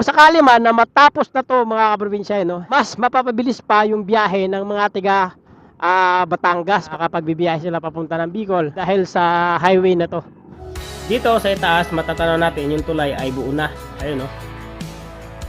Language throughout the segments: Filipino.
kung sakali man na matapos na to mga kaprobinsya, no, mas mapapabilis pa yung biyahe ng mga tiga Batangas kapag bibiyahe sila papunta ng Bicol dahil sa highway na to. Dito sa itaas matatanaw natin yung tulay ay buo na. Ayun, no.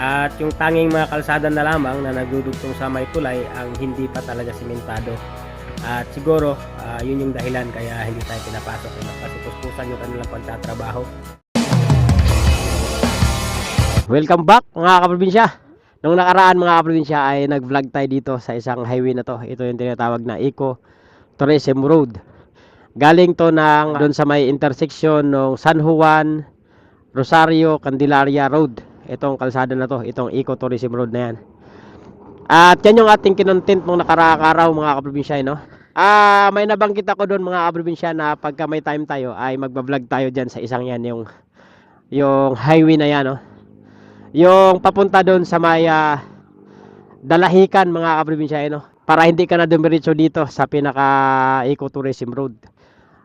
At yung tanging mga kalsada na lamang na nagdudugtong sa may tulay ang hindi pa talaga simentado. At siguro yun yung dahilan kaya hindi tayo pinapasok, kasi puspusan yung kanilang pagtatrabaho. Welcome back mga kaprobinsya. Nung nakaraan mga kaprobinsya ay nag-vlog tayo dito sa isang highway na to. Ito yung tinatawag na Eco Tourism Road. Galing to ng doon sa may intersection ng San Juan, Rosario, Candelaria Road. Itong kalsada na to, itong Eco Tourism Road na yan. At yan yung ating kinontent mong nakaraang-araw mga kaprobinsya, no? May nabanggit ako doon mga kaprobinsya na pagka may time tayo ay magba-vlog tayo diyan sa isang yan, yung highway na yan, no? Yung papunta doon sa may Dalahican mga kaprobinsya, no? Para hindi ka na dumiretso dito sa pinaka Ecotourism Road.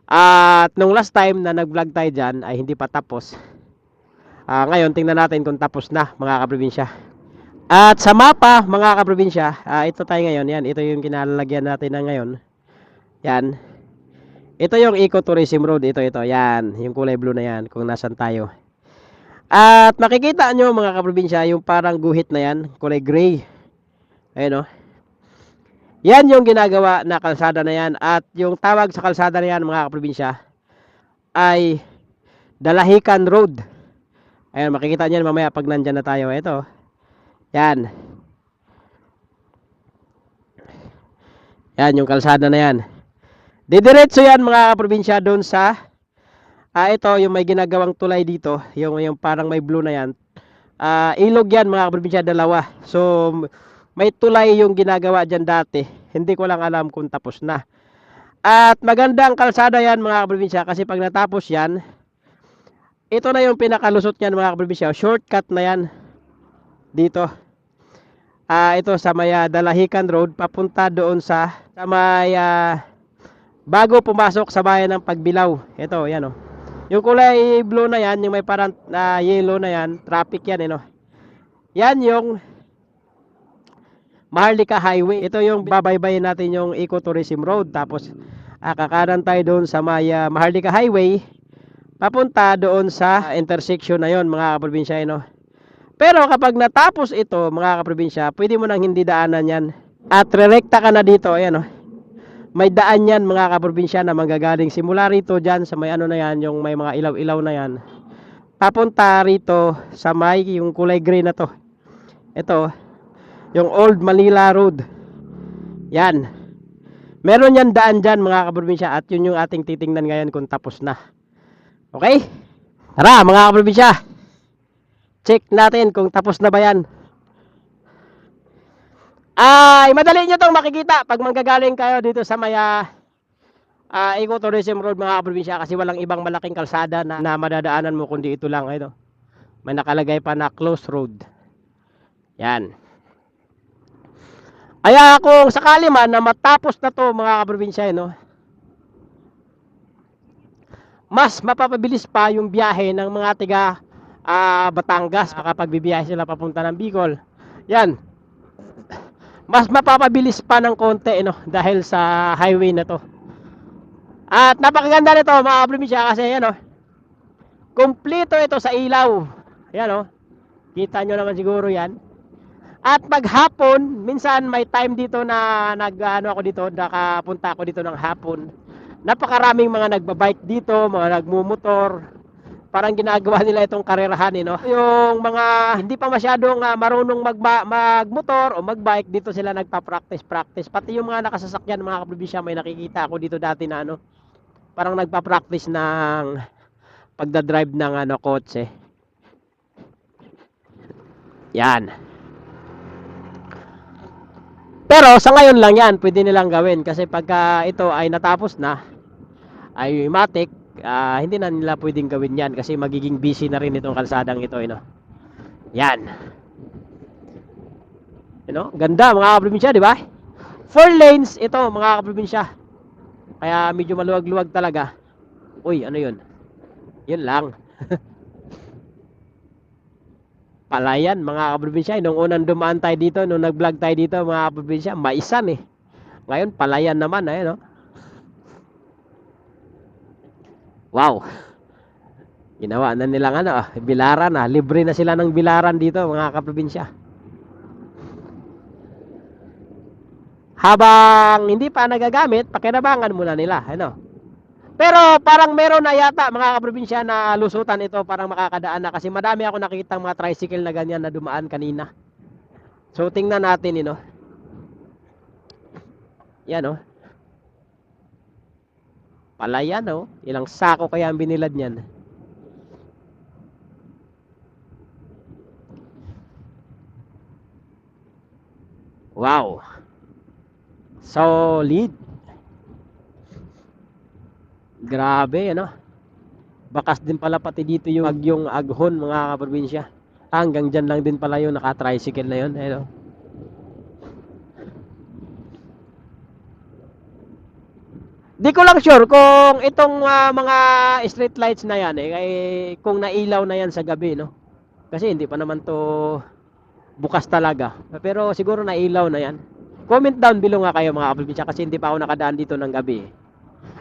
At nung last time na nag-vlog tayo dyan ay hindi pa tapos. Ngayon tingnan natin kung tapos na mga kaprobinsya. At sa mapa mga kaprobinsya, ito tayo ngayon. Yan, ito yung kinalalagyan natin na ngayon. Yan. Ito yung Ecotourism Road. Ito. Yan. Yung kulay blue na yan kung nasan tayo. At makikita nyo mga kaprobinsya yung parang guhit na yan, kulay gray. Ayun, oh. Yan yung ginagawa na kalsada na yan. At yung tawag sa kalsada na yan mga kaprobinsya ay Dalahican Road. Ayun, makikita nyo mamaya pag nandyan na tayo. Ito. Yan. Yan yung kalsada na yan. Didiretso yan mga kaprobinsya doon sa ito yung may ginagawang tulay dito, yung parang may blue na yan. Ilog yan mga kaprobinsya, dalawa. So may tulay yung ginagawa dyan dati. Hindi ko lang alam kung tapos na. At magandang kalsada yan mga kaprobinsya, kasi pag natapos yan, ito na yung pinakalusot yan mga kaprobinsya. Shortcut na yan dito. Ito sa may Dalahican Road papunta doon sa may bago pumasok sa bayan ng Pagbilao. Ito, yan, oh. Yung kulay blue na yan, yung may parang yellow na yan, traffic yan, no? Yan yung Maharlika Highway. Ito yung babaybayin natin yung Ecotourism Road. Tapos kakanan tayo doon sa may Maharlika Highway papunta doon sa intersection na yon mga kaprobinsya, no? Pero kapag natapos ito mga kaprobinsya, pwede mo nang hindi daanan yan. At rerekta ka na dito, ayan, no? May daan yan mga kaprobinsya na manggagaling simula rito dyan sa may ano na yan, yung may mga ilaw-ilaw na yan, papunta rito sa may yung kulay gray na to. Ito yung Old Manila Road. Yan, meron yan daan dyan mga kaprobinsya, at yun yung ating titingnan ngayon kung tapos na. Okay, tara mga kaprobinsya, check natin kung tapos na ba yan. Madali nyo itong makikita pag manggagaling kayo dito sa may Ecotourism Road mga kaprobinsya, kasi walang ibang malaking kalsada na madadaanan mo kundi ito lang. Ito, may nakalagay pa na closed road. Yan. Kaya kung sakali man na matapos na to mga kaprobinsya, no, mas mapapabilis pa yung biyahe ng mga tiga Batangas kapag bibiyahe sila papunta ng Bicol. Yan, mas mapapabilis pa ng konti, no, dahil sa highway na to. At napakaganda nito mga kaprobinsya, kasi yan, oh, kumpleto ito sa ilaw. Yan, oh, kita nyo naman siguro yan. At maghapon, minsan may time dito na ako dito, nakapunta ako dito ng hapon. Napakaraming mga nagbabike dito, mga nagmumotor. Parang ginagawa nila itong karerahan, no? Yung mga hindi pa masyadong marunong magmotor o magbike, dito sila nagpa-practice. Pati yung mga nakasasakyan mga kaprobinsya, may nakikita ako dito dati na parang nagpa-practice ng pagdadrive ng kotse. Yan. Pero sa ngayon lang yan, pwede nilang gawin, kasi pagka ito ay natapos na, ay matik, hindi na nila pwedeng gawin yan, kasi magiging busy na rin itong kalsadang ito, no? Yan. Ganda mga kaprobinsya, di ba? 4 lanes ito mga kaprobinsya. Kaya medyo maluwag-luwag talaga. Uy, ano yun? Yun lang. Palayan mga kaprobinsya. Nung unang dumaan tayo dito, nung nag-vlog tayo dito mga kaprobinsya, maisan eh. Ngayon, palayan naman eh, no? Wow. Ginawa na nilang ano, bilaran ah. Libre na sila ng bilaran dito mga kaprobinsya. Habang hindi pa nagagamit, pakinabangan muna nila, ano. Pero parang meron na yata mga kaprobinsya na lusutan ito, parang makakadaan na kasi madami ako nakitang mga tricycle na ganyan na dumaan kanina. So tingnan natin, you know. Yan oh. Palayan oh. Ilang sako kaya ang binilad niyan. Wow. Solid. Grabe, ano? Bakas din pala pati dito yung Agyong Aghon mga kaprobinsya. Hanggang dyan lang din pala yung naka-tricycle na yun. Ano? Di ko lang sure kung itong mga street lights na yan kung nailaw na yan sa gabi, no? Kasi hindi pa naman to bukas talaga. Pero siguro nailaw na yan. Comment down below nga kayo mga kaprobinsya kasi hindi pa ako nakadaan dito ng gabi.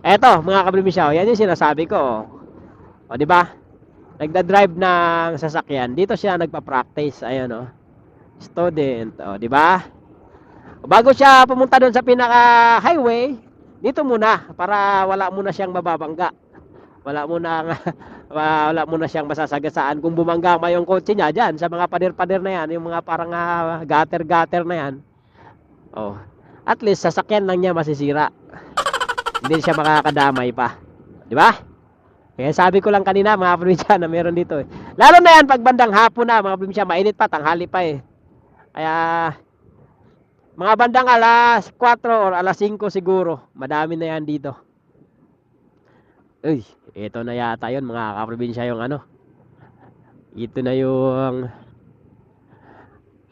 Eto mga kaprobinsya, yan yung sinasabi ko. O di ba? Nagda-drive ng sasakyan. Dito siya nagpa-practice. Ayun oh. Student, o di ba? Bago siya pumunta doon sa pinaka highway, dito muna para wala muna siyang mababangga. Wala muna wala muna siyang masasagasaan kung bumangga ma yung kotse niya diyan sa mga pader-pader na yan, yung mga parang gutter-gutter na yan. Oh. At least sasakyan lang niya masisira. Hindi siya makakadamay pa. Di ba? Kaya sabi ko lang kanina mga probinsya na meron dito eh. Lalo na yan pag bandang hapon na mga probinsya, mainit pa, tanghali pa eh. Kaya mga bandang alas 4 or alas 5 siguro, madami na yan dito. Uy, ito na yata yun mga kaprobinsya yung ano. Ito na yung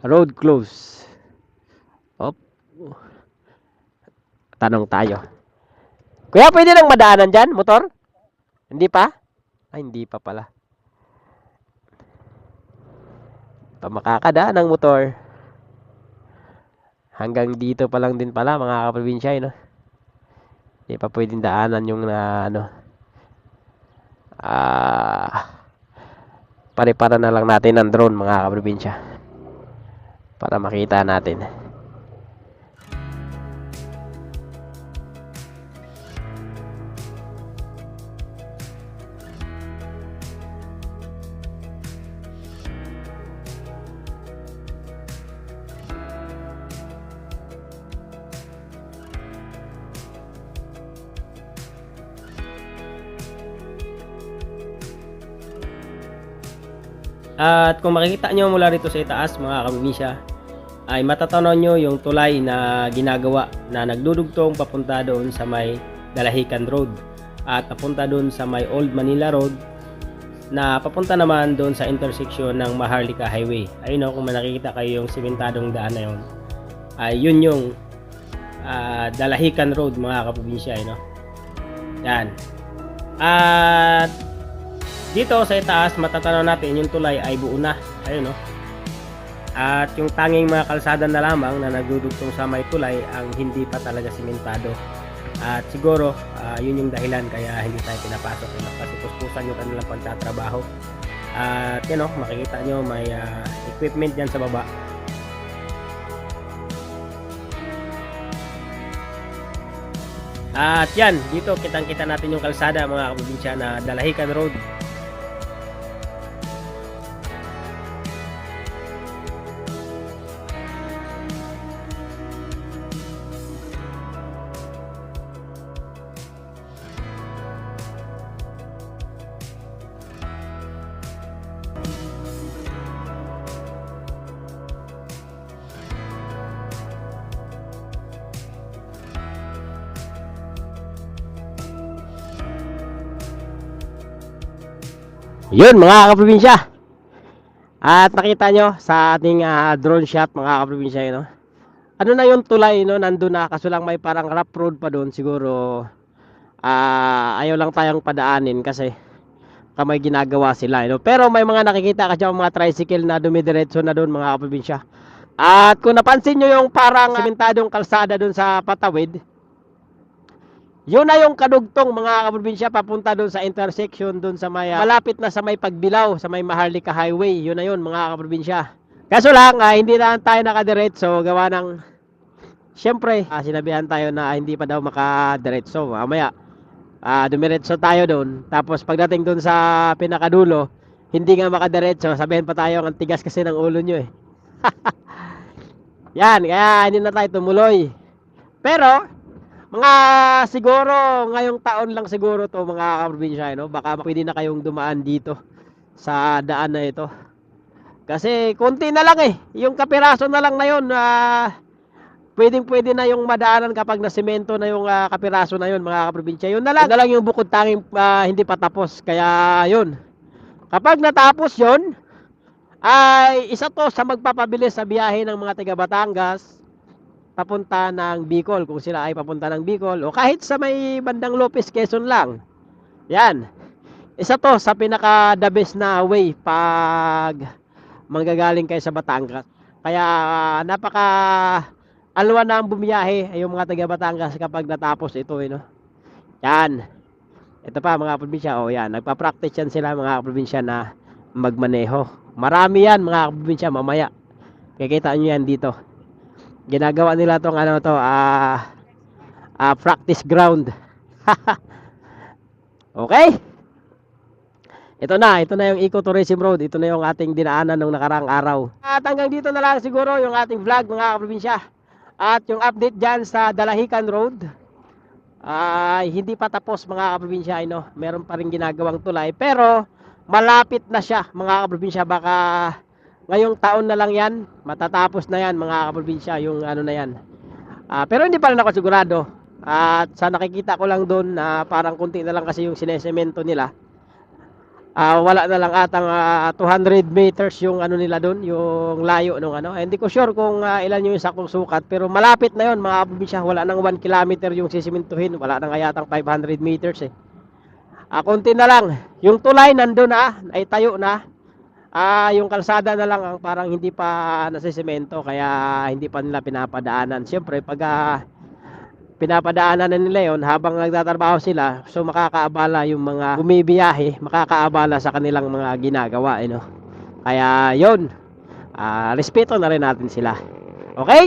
road close. Op. Tanong tayo. Kuya, pwede lang madaanan dyan, motor? Hindi pa? Ay, hindi pa pala. Pa makakadaan ng motor. Hanggang dito pa lang din pala mga kaprobinsya, no? Hindi pa pwedeng daanan yung pare-para na lang natin ng drone mga kaprobinsya para makita natin. At kung makikita nyo mula rito sa itaas mga kaprobinsya, ay matatanaw nyo yung tulay na ginagawa na nagdudugtong papunta doon sa may Dalahican Road at papunta doon sa may Old Manila Road na papunta naman doon sa intersection ng Maharlika Highway. Ayun o, kung nakikita kayo yung simentadong daan na yun, ay yun yung Dalahican Road mga kaprobinsya. Yan. At dito sa itaas matatanaw natin yung tulay ay buo na. Ayun no. At yung tanging mga kalsada na lamang na nagdudugtong sa may tulay ang hindi pa talaga simentado. At siguro yun yung dahilan kaya hindi tayo pinapasok kasi puspusan yung kanilang pagtatrabaho. At yun no, makikita nyo may equipment dyan sa baba. At yan, dito kitang-kita natin yung kalsada mga kaprobinsya na Dalahican Road. Yun mga kaprobinsya. At nakita nyo sa ating drone shot mga kaprobinsya, no? Ano na yung tulay, no? Nandun na, kaso lang may parang rough road pa doon. Siguro ayaw lang tayong padaanin kasi may ginagawa sila, no? Pero may mga nakikita ka dyan mga tricycle na dumidiretso na doon mga kaprobinsya. At kung napansin nyo yung parang simentadong kalsada doon sa patawid, yun na yung kadugtong mga kaprobinsya papunta doon sa intersection doon sa may malapit na sa may Pagbilao, sa may Maharlika Highway. Yun na yun mga kaprobinsya. Kaso lang, hindi na tayo nakadiretso gawa ng syempre, sinabihan tayo na hindi pa daw makadiretso. Mamaya, dumiretso tayo doon. Tapos pagdating doon sa pinakadulo, hindi nga makadiretso. Sabihin pa tayo, ang tigas kasi ng ulo nyo eh. Yan, kaya hindi na tayo tumuloy. Pero, mga siguro, ngayong taon lang siguro to mga kaprobinsya, no? Baka pwede na kayong dumaan dito sa daan na ito. Kasi konti na lang eh. Yung kapiraso na lang na yun, pwede na yung madaanan kapag nasemento na yung kapiraso na yun mga kaprobinsya. Yun na lang yung bukod tanging hindi pa tapos. Kaya yun. Kapag natapos yun, ay isa to sa magpapabilis sa biyahe ng mga taga Batangas papunta ng Bicol, kung sila ay papunta ng Bicol o kahit sa may bandang Lopez, Quezon lang. Yan. Isa to sa pinaka the best na way pag manggagaling kayo sa Batangas. Kaya napaka alwa na ang bumiyahe ay yung mga taga Batangas kapag natapos ito, no? Yan. Ito pa mga probinsya, yan, nagpa-practice yan sila mga probinsya na magmaneho. Marami yan mga probinsya, mamaya. Kikita nyo yan dito. Ginagawa nila tong practice ground. Okay? Ito na yung Ecotourism Road. Ito na yung ating dinaanan nung nakaraang araw. At hanggang dito na lang siguro yung ating vlog mga probinsya. At yung update dyan sa Dalahican Road, hindi pa tapos mga kaprobinsya, no? Meron pa rin ginagawang tulay pero malapit na siya mga kaprobinsya. Baka ngayong taon na lang yan, matatapos na yan mga kaprobinsya, yung ano na yan. Pero hindi pa rin ako sigurado. At sa nakikita ko lang doon, parang kunti na lang kasi yung sinesemento nila. Wala na lang atang 200 meters yung ano nila doon, yung layo nung ano. Hindi ko sure kung ilan yung saktong sukat, pero malapit na yon mga probinsya. Wala nang 1 kilometer yung sisimentuhin, wala nang yatang 500 meters eh. Konti na lang. Yung tulay nandoon na, ay tayo na. Yung kalsada na lang ang parang hindi pa nasisemento, kaya hindi pa nila pinapadaanan. Siyempre pag pinapadaanan na nila yon habang nagtatrabaho sila, so makakaabala yung mga bumibiyahe, makakaabala sa kanilang mga ginagawa, no? Kaya yon, respeto na rin natin sila. Okay?